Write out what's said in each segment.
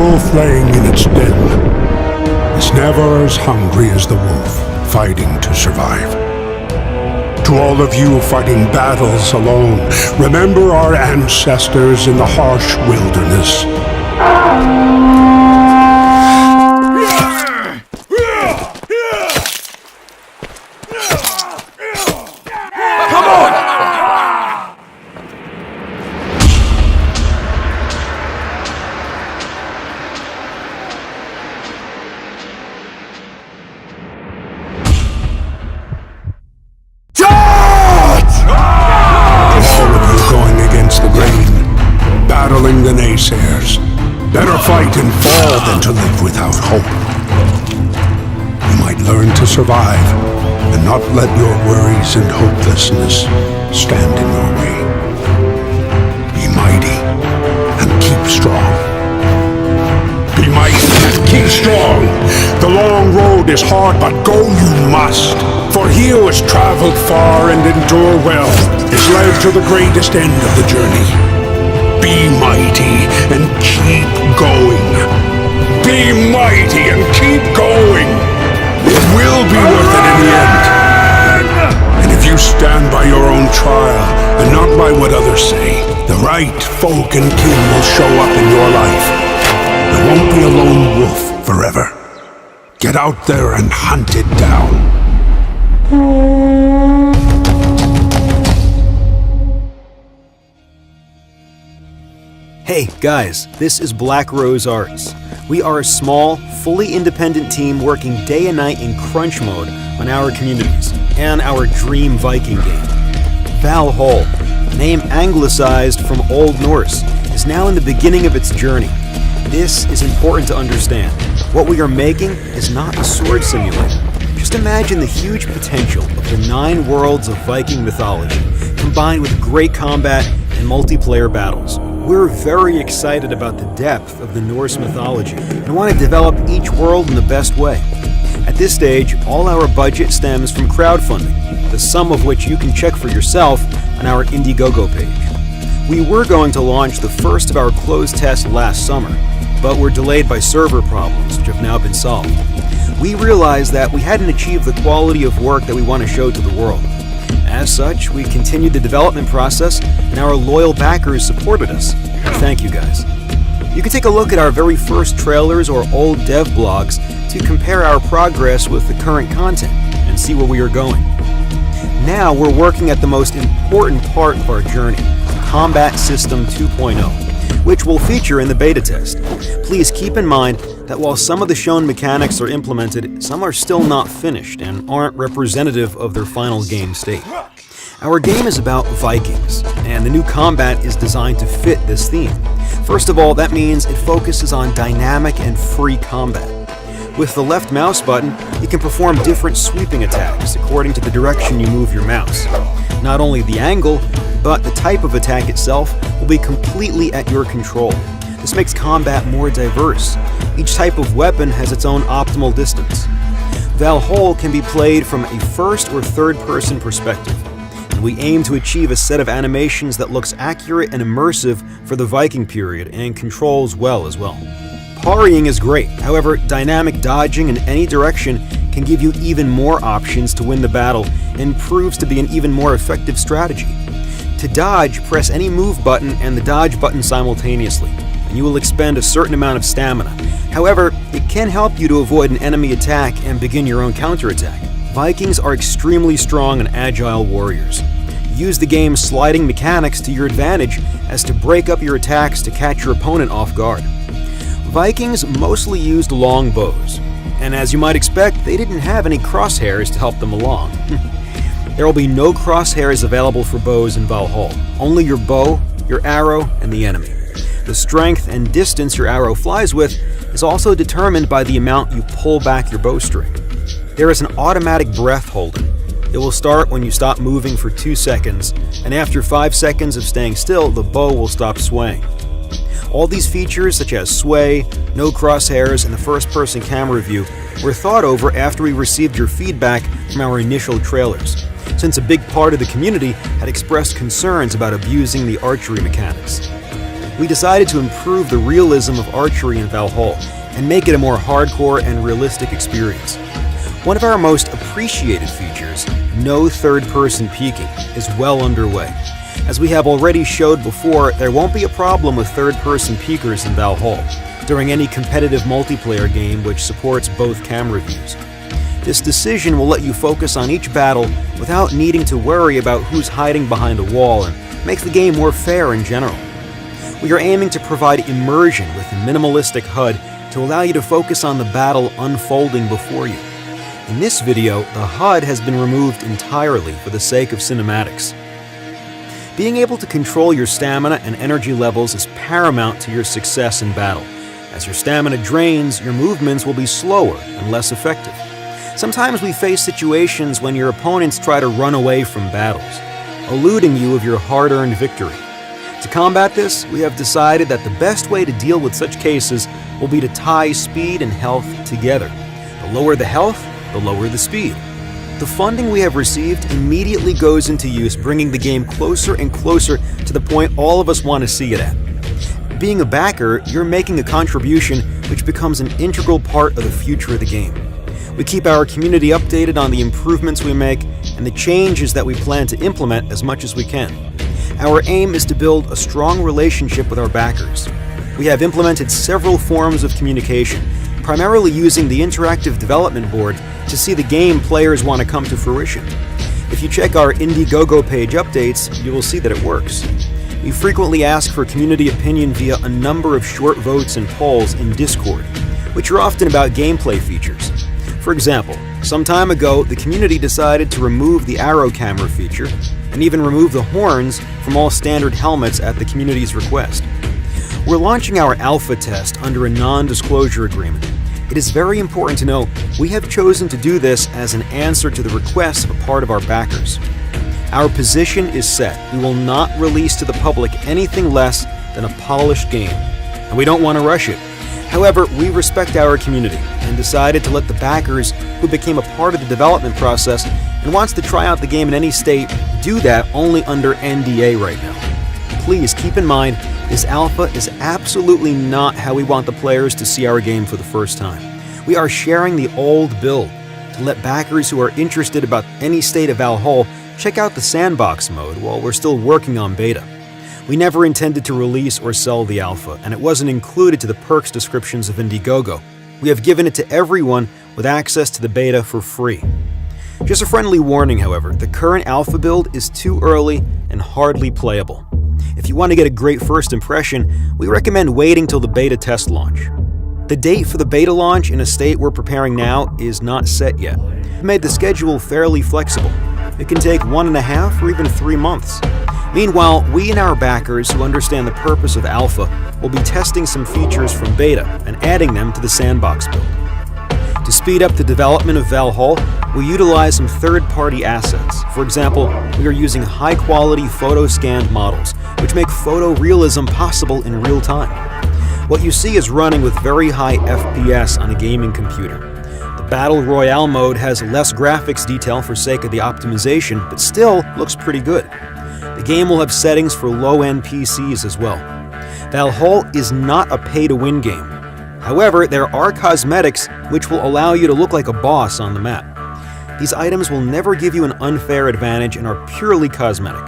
wolf laying in its den is never as hungry as the wolf fighting to survive. To all of you fighting battles alone, remember our ancestors in the harsh wilderness. Battling the naysayers. Better fight and fall than to live without hope. You might learn to survive and not let your worries and hopelessness stand in your way. Be mighty and keep strong. Be mighty and keep strong. The long road is hard, but go you must. For he who has traveled far and endured well is led to the greatest end of the journey. Be mighty and keep going. Be mighty and keep going. It will be worth it in the end. And if you stand by your own trial and not by what others say, the right folk and kin will show up in your life. You won't be a lone wolf forever. Get out there and hunt it down. Hey guys, this is Black Rose Arts. We are a small, fully independent team working day and night in crunch mode on our communities and our dream Viking game. VALHALL, name anglicized from Old Norse, is now in the beginning of its journey. This is important to understand. What we are making is not a sword simulator. Just imagine the huge potential of the 9 worlds of Viking mythology, combined with great combat and multiplayer battles. We're very excited about the depth of the Norse mythology and want to develop each world in the best way. At this stage, all our budget stems from crowdfunding, the sum of which you can check for yourself on our Indiegogo page. We were going to launch the first of our closed tests last summer, but were delayed by server problems, which have now been solved. We realized that we hadn't achieved the quality of work that we want to show to the world. As such, we continued the development process, and our loyal backers supported us. Thank you guys. You can take a look at our very first trailers or old dev blogs to compare our progress with the current content and see where we are going. Now we're working at the most important part of our journey, Combat System 2.0, which will feature in the beta test. Please keep in mind that while some of the shown mechanics are implemented, some are still not finished and aren't representative of their final game state. Our game is about Vikings, and the new combat is designed to fit this theme. First of all, that means it focuses on dynamic and free combat. With the left mouse button, you can perform different sweeping attacks according to the direction you move your mouse. Not only the angle, but the type of attack itself will be completely at your control. This makes combat more diverse. Each type of weapon has its own optimal distance. VALHALL can be played from a first or third person perspective, and we aim to achieve a set of animations that looks accurate and immersive for the Viking period and controls well as well. Parrying is great, however, dynamic dodging in any direction can give you even more options to win the battle and proves to be an even more effective strategy. To dodge, press any move button and the dodge button simultaneously, and you will expend a certain amount of stamina. However, it can help you to avoid an enemy attack and begin your own counterattack. Vikings are extremely strong and agile warriors. Use the game's sliding mechanics to your advantage as to break up your attacks to catch your opponent off guard. Vikings mostly used long bows, and as you might expect, they didn't have any crosshairs to help them along. There will be no crosshairs available for bows in VALHALL, only your bow, your arrow, and the enemy. The strength and distance your arrow flies with is also determined by the amount you pull back your bowstring. There is an automatic breath holding. It will start when you stop moving for 2 seconds, and after 5 seconds of staying still, the bow will stop swaying. All these features, such as sway, no crosshairs, and the first-person camera view, were thought over after we received your feedback from our initial trailers, since a big part of the community had expressed concerns about abusing the archery mechanics. we decided to improve the realism of archery in VALHALL and make it a more hardcore and realistic experience. One of our most appreciated features, no third-person peeking, is well underway. As we have already showed before, there won't be a problem with third-person peekers in VALHALL during any competitive multiplayer game which supports both camera views. This decision will let you focus on each battle without needing to worry about who's hiding behind a wall and makes the game more fair in general. We are aiming to provide immersion with a minimalistic HUD to allow you to focus on the battle unfolding before you. In this video, the HUD has been removed entirely for the sake of cinematics. Being able to control your stamina and energy levels is paramount to your success in battle. As your stamina drains, your movements will be slower and less effective. Sometimes we face situations when your opponents try to run away from battles, eluding you of your hard-earned victory. To combat this, we have decided that the best way to deal with such cases will be to tie speed and health together. The lower the health, the lower the speed. The funding we have received immediately goes into use, bringing the game closer and closer to the point all of us want to see it at. Being a backer, you're making a contribution which becomes an integral part of the future of the game. We keep our community updated on the improvements we make and the changes that we plan to implement as much as we can. Our aim is to build a strong relationship with our backers. We have implemented several forms of communication, primarily using the interactive development board to see the game players want to come to fruition. If you check our Indiegogo page updates, you will see that it works. We frequently ask for community opinion via a number of short votes and polls in Discord, which are often about gameplay features. For example, some time ago, the community decided to remove the arrow camera feature and even remove the horns from all standard helmets at the community's request. We're launching our alpha test under a non-disclosure agreement. It is very important to know we have chosen to do this as an answer to the requests of a part of our backers. Our position is set. We will not release to the public anything less than a polished game, and we don't want to rush it. However, we respect our community and decided to let the backers who became a part of the development process and wants to try out the game in any state do that only under NDA right now. Please keep in mind, this alpha is absolutely not how we want the players to see our game for the first time. We are sharing the old build to let backers who are interested about any state of VALHALL check out the sandbox mode while we're still working on beta. We never intended to release or sell the alpha, and it wasn't included to the perks descriptions of Indiegogo. We have given it to everyone with access to the beta for free. Just a friendly warning, however, the current alpha build is too early and hardly playable. If you want to get a great first impression, we recommend waiting till the beta test launch. The date for the beta launch in a state we're preparing now is not set yet. We made the schedule fairly flexible. It can take 1.5 or even 3 months. Meanwhile, we and our backers who understand the purpose of alpha will be testing some features from beta and adding them to the sandbox build. To speed up the development of VALHALL, we utilize some third-party assets. For example, we are using high-quality photo-scanned models, which make photorealism possible in real time. What you see is running with very high FPS on a gaming computer. The Battle Royale mode has less graphics detail for sake of the optimization, but still looks pretty good. The game will have settings for low-end PCs as well. VALHALL is not a pay-to-win game. However, there are cosmetics which will allow you to look like a boss on the map. These items will never give you an unfair advantage and are purely cosmetic.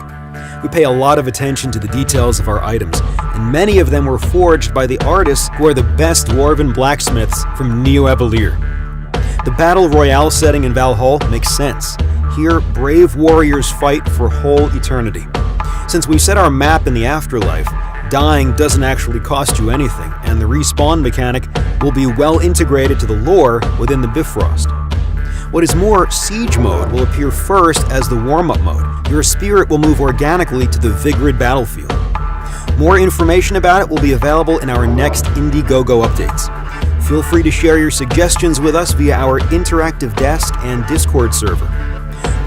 We pay a lot of attention to the details of our items, and many of them were forged by the artists who are the best dwarven blacksmiths from Neo-Evelier. The Battle Royale setting in VALHALL makes sense. Here, brave warriors fight for whole eternity. Since we set our map in the afterlife, dying doesn't actually cost you anything, and the respawn mechanic will be well integrated to the lore within the Bifrost. What is more, Siege mode will appear first as the warm-up mode. Your spirit will move organically to the Vigrid battlefield. More information about it will be available in our next Indiegogo updates. Feel free to share your suggestions with us via our interactive desk and Discord server.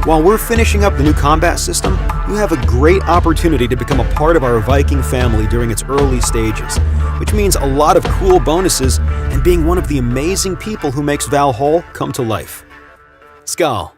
While we're finishing up the new combat system, you have a great opportunity to become a part of our Viking family during its early stages, which means a lot of cool bonuses and being one of the amazing people who makes VALHALL come to life. Skål!